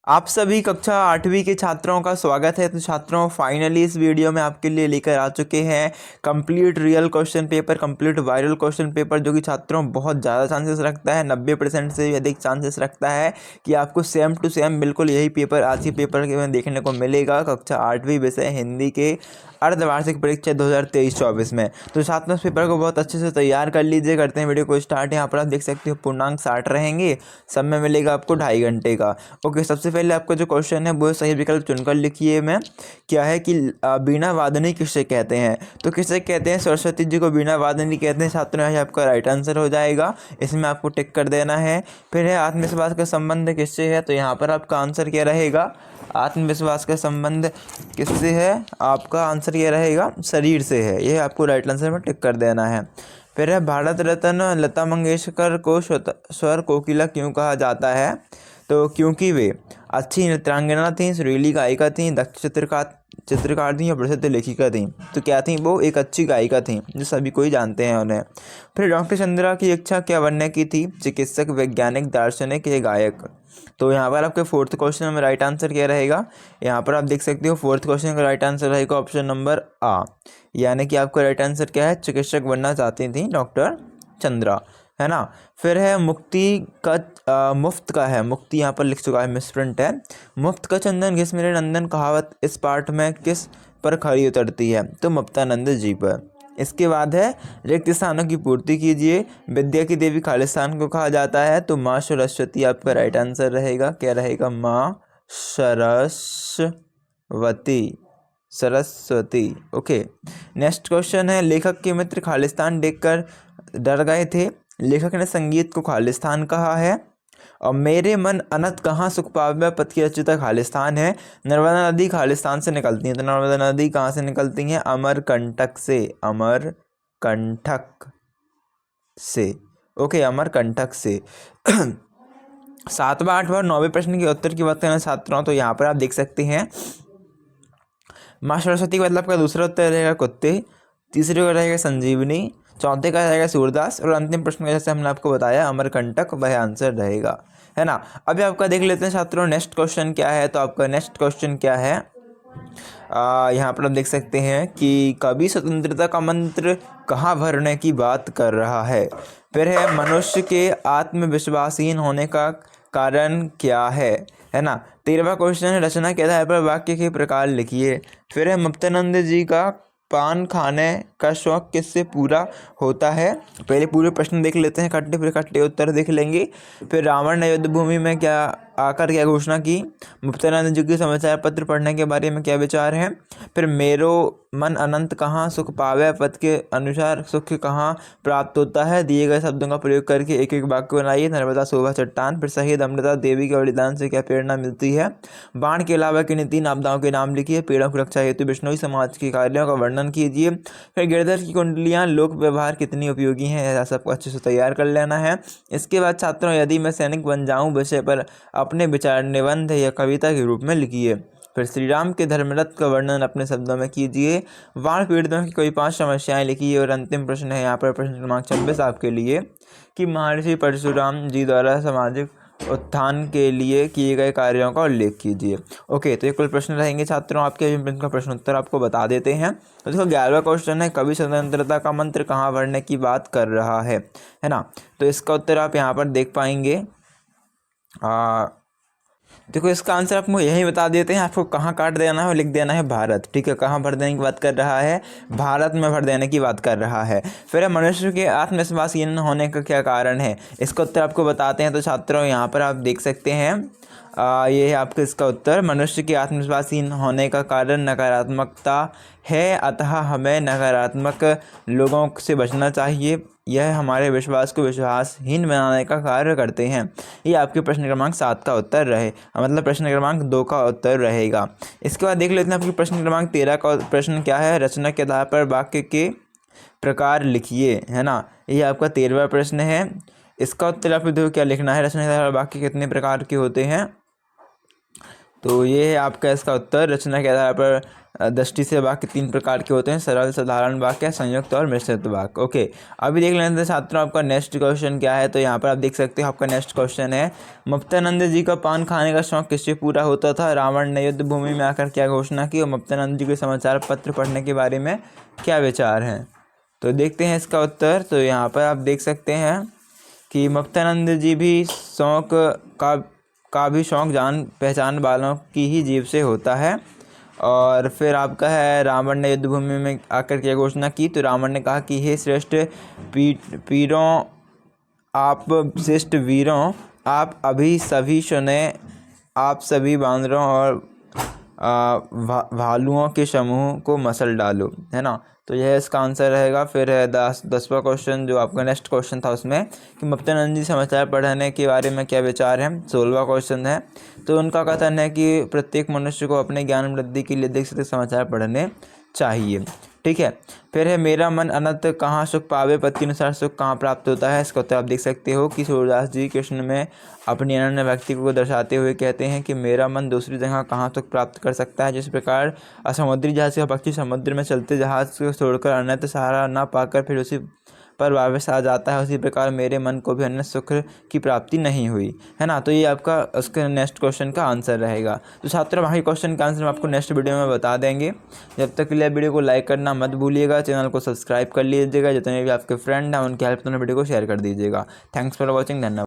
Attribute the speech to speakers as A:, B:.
A: आप सभी कक्षा 8वीं के छात्रों का स्वागत है। तो छात्रों, फाइनली इस वीडियो में आपके लिए लेकर आ चुके हैं complete real question paper, complete viral question paper, जो कि छात्रों बहुत ज़्यादा चांसेस रखता है, 90% से भी अधिक चांसेस रखता है कि आपको सेम टू सेम बिल्कुल यही पेपर आज के पेपर के में देखने को मिलेगा कक्षा 8वीं विषय हिंदी के अर्धवार्षिक परीक्षा 2023-24 में। तो छात्रों, इस पेपर को बहुत अच्छे से तैयार कर लीजिए। करते हैं वीडियो को स्टार्ट। यहाँ पर आप देख सकते हो पूर्णांक 60 रहेंगे, समय मिलेगा आपको 2.5 घंटे का। ओके, सबसे पहले आपका जो क्वेश्चन है वो सही विकल्प चुनकर लिखिए। मैं क्या है कि बीणा वादनी किससे कहते हैं? तो किससे कहते हैं? सरस्वती जी को बीणा वादनी कहते हैं। छात्रों, यह आपका राइट आंसर हो जाएगा, इसमें आपको टिक कर देना है। फिर है आत्मविश्वास का संबंध किससे है? तो यहाँ पर आपका आंसर क्या रहेगा? आत्मविश्वास का संबंध किससे है? आपका आंसर ये रहेगा शरीर से है। यह आपको राइट आंसर में टिक कर देना है। फिर है भारत रत्न लता मंगेशकर को स्वर कोकिला क्यों कहा जाता है? तो क्योंकि वे अच्छी नृत्यांगना थीं, सुरीली गायिका थीं, दक्ष चित्रकार थीं और प्रसिद्ध लेखिका थीं। तो क्या थीं? वो एक अच्छी गायिका थीं, जो सभी कोई जानते हैं उन्हें। फिर डॉक्टर चंद्रा की इच्छा क्या बनने की थी? चिकित्सक, वैज्ञानिक, दार्शनिक या गायक? तो यहाँ पर आपके फोर्थ क्वेश्चन में राइट आंसर क्या रहेगा? यहाँ पर आप देख सकते हो फोर्थ क्वेश्चन का राइट आंसर रहेगा ऑप्शन नंबर आ, यानी कि आपका राइट आंसर क्या है? चिकित्सक बनना चाहती थी डॉक्टर चंद्रा, है ना। फिर है मुक्ति का मुफ्त का है, मुक्ति यहाँ पर लिख चुका है, मिसप्रिंट है। मुफ्त का चंदन घिस मेरे नंदन कहावत इस पाठ में किस पर खरी उतरती है? तो ममतानंद जी पर। इसके बाद है रिक्त स्थानों की पूर्ति कीजिए, विद्या की देवी खालिस्तान को कहा जाता है। तो माँ सरस्वती आपका राइट आंसर रहेगा। क्या रहेगा? माँ सरस्वती। ओके, नेक्स्ट क्वेश्चन है लेखक के मित्र खालिस्तान देखकर डर गए थे, लेखक ने संगीत को खालिस्तान कहा है। और मेरे मन अनंत कहाँ सुख पावे पथ की रचिता खालिस्तान है। नर्मदा नदी खालिस्तान से निकलती है। तो नर्मदा नदी कहाँ से निकलती है? अमरकंटक से, अमरकंटक से। ओके, अमरकंटक से। 7वां, 8वां, 9वें प्रश्न के उत्तर की बात करना छात्रों, तो यहाँ पर आप देख सकते हैं माँ सरस्वती का मतलब का दूसरा उत्तर रहेगा कुत्ते, तीसरे का रहेगा संजीवनी, चौथे का रहेगा सूरदास, और अंतिम प्रश्न का जैसे हमने आपको बताया अमरकंटक, वह आंसर रहेगा, है ना। अभी आपका देख लेते हैं छात्रों नेक्स्ट क्वेश्चन क्या है। तो आपका नेक्स्ट क्वेश्चन क्या है? यहाँ पर आप देख सकते हैं कि कवि स्वतंत्रता का मंत्र कहाँ भरने की बात कर रहा है। फिर है मनुष्य के आत्मविश्वासहीन होने का कारण क्या है ना। 13वां क्वेश्चन है रचना के आधार पर वाक्य के प्रकार लिखिए। फिर है मुक्तानंद जी का पान खाने का शौक किससे पूरा होता है? पहले पूरे प्रश्न देख लेते हैं खट्टे, फिर खट्टे उत्तर देख लेंगे। फिर रावण ने युद्ध भूमि में क्या आकर क्या घोषणा की? मुक्तानंद जी के समाचार पत्र पढ़ने के बारे में क्या विचार है? फिर मेरो मन अनंत कहाँ सुख पावे पद के अनुसार सुख कहाँ प्राप्त होता है? दिए गए शब्दों का प्रयोग करके एक एक वाक्य बनाइए। नर्मदा शोभा चट्टान। फिर शहीद अमृता देवी के बलिदान से क्या प्रेरणा मिलती है? बाण के अलावा किन्हीं 3 आपदाओं के नाम लिखिए। पेड़ों की रक्षा हेतु बिश्नोई समाज के कार्यों का वर्णन कीजिए। फिर गिरधर की कुंडलियाँ लोक व्यवहार कितनी उपयोगी हैं? ऐसा सबको अच्छे से तैयार कर लेना है। इसके बाद छात्रों यदि मैं सैनिक बन जाऊँ विषय पर अपने विचार निबंध या कविता के रूप में लिखिए। फिर श्री राम के धर्मरथ का वर्णन अपने शब्दों में कीजिए। बाढ़ पीड़ितों की कोई 5 समस्याएं लिखिए। और अंतिम प्रश्न है यहाँ पर प्रश्न क्रमांक 26 आपके लिए कि महर्षि परशुराम जी द्वारा सामाजिक उत्थान के लिए किए गए कार्यों का उल्लेख कीजिए। ओके, तो ये कुल प्रश्न रहेंगे छात्रों आपके, इनका प्रश्न उत्तर आपको बता देते हैं। तो देखो 11वां क्वेश्चन है कवि स्वतंत्रता का मंत्र कहाँ भरने की बात कर रहा है ना। तो इसका उत्तर आप यहाँ पर देख पाएंगे। देखो इसका आंसर आपको यही बता देते हैं, आपको कहाँ काट देना है और लिख देना है भारत। ठीक है, कहाँ भर देने की बात कर रहा है? भारत में भर देने की बात कर रहा है। फिर मनुष्य के आत्मविश्वासहीन होने का क्या कारण है? इसका उत्तर आपको बताते हैं। तो छात्रों यहाँ पर आप देख सकते हैं ये है आपका इसका उत्तर। मनुष्य के आत्मविश्वासहीन होने का कारण नकारात्मकता है, अतः हमें नकारात्मक लोगों से बचना चाहिए। यह हमारे विश्वास को विश्वासहीन बनाने का कार्य करते हैं। ये आपके प्रश्न क्रमांक 7 का उत्तर रहे, मतलब प्रश्न क्रमांक 2 का उत्तर रहेगा। इसके बाद देख लेते हैं आपके प्रश्न क्रमांक 13 का प्रश्न क्या है। रचना के आधार पर वाक्य के प्रकार लिखिए, है ना। ये आपका 13वां प्रश्न है। इसका उत्तर आपको देखो क्या लिखना है। रचना के आधार पर वाक्य कितने प्रकार के होते हैं? तो ये है आपका इसका उत्तर। रचना के आधार पर दृष्टि से वाक्य 3 प्रकार के होते हैं, सरल, साधारण वाक्य, संयुक्त और मिश्रित वाक्य। ओके, अभी देख लेते हैं छात्रों आपका नेक्स्ट क्वेश्चन क्या है। तो यहाँ पर आप देख सकते हो आपका नेक्स्ट क्वेश्चन है, ममतानंद जी का पान खाने का शौक किससे पूरा होता था? रावण ने युद्ध भूमि में आकर क्या घोषणा की? और ममतानंद जी के समाचार पत्र पढ़ने के बारे में क्या विचार हैं? तो देखते हैं इसका उत्तर। तो यहाँ पर आप देख सकते हैं कि ममतानंद जी भी शौक का भी शौक जान पहचान वालों की ही जीभ से होता है। और फिर आपका है, रावण ने युद्ध भूमि में आकर क्या घोषणा की? तो रावण ने कहा कि हे श्रेष्ठ वीरों, आप अभी सभी सुने, आप सभी बांदरों और भालुओं के समूह को मसल डालो, है ना। तो यह इसका आंसर रहेगा। फिर है 10वां क्वेश्चन जो आपका नेक्स्ट क्वेश्चन था उसमें कि ममतानंद जी समाचार पढ़ने के बारे में क्या विचार है? 16वां क्वेश्चन है। तो उनका कथन है कि प्रत्येक मनुष्य को अपने ज्ञान वृद्धि के लिए अधिक से अधिक समाचार पढ़ने चाहिए। ठीक है। फिर है, मेरा मन अनंत कहाँ सुख पावे, पद के अनुसार सुख कहाँ प्राप्त होता है? इसका उत्तर आप देख सकते हो कि सूरदास जी कृष्ण में अपनी अनन्य व्यक्ति को दर्शाते हुए कहते हैं कि मेरा मन दूसरी जगह कहाँ सुख प्राप्त कर सकता है। जिस प्रकार समुद्री जहाज का पक्षी समुद्र में चलते जहाज को छोड़कर अन्यत्र सहारा न पाकर फिर उसी पर वापस आ जाता है, उसी प्रकार मेरे मन को भी अन्य सुख की प्राप्ति नहीं हुई, है ना। तो ये आपका उसके नेक्स्ट क्वेश्चन का आंसर रहेगा। तो छात्रों, बाकी क्वेश्चन का आंसर हम आपको नेक्स्ट वीडियो में बता देंगे। जब तक के लिए वीडियो को लाइक करना मत भूलिएगा, चैनल को सब्सक्राइब कर लीजिएगा, जितने भी आपके फ्रेंड हैं उनके हेल्प में वीडियो को शेयर कर दीजिएगा। थैंक्स फॉर वॉचिंग, धन्यवाद।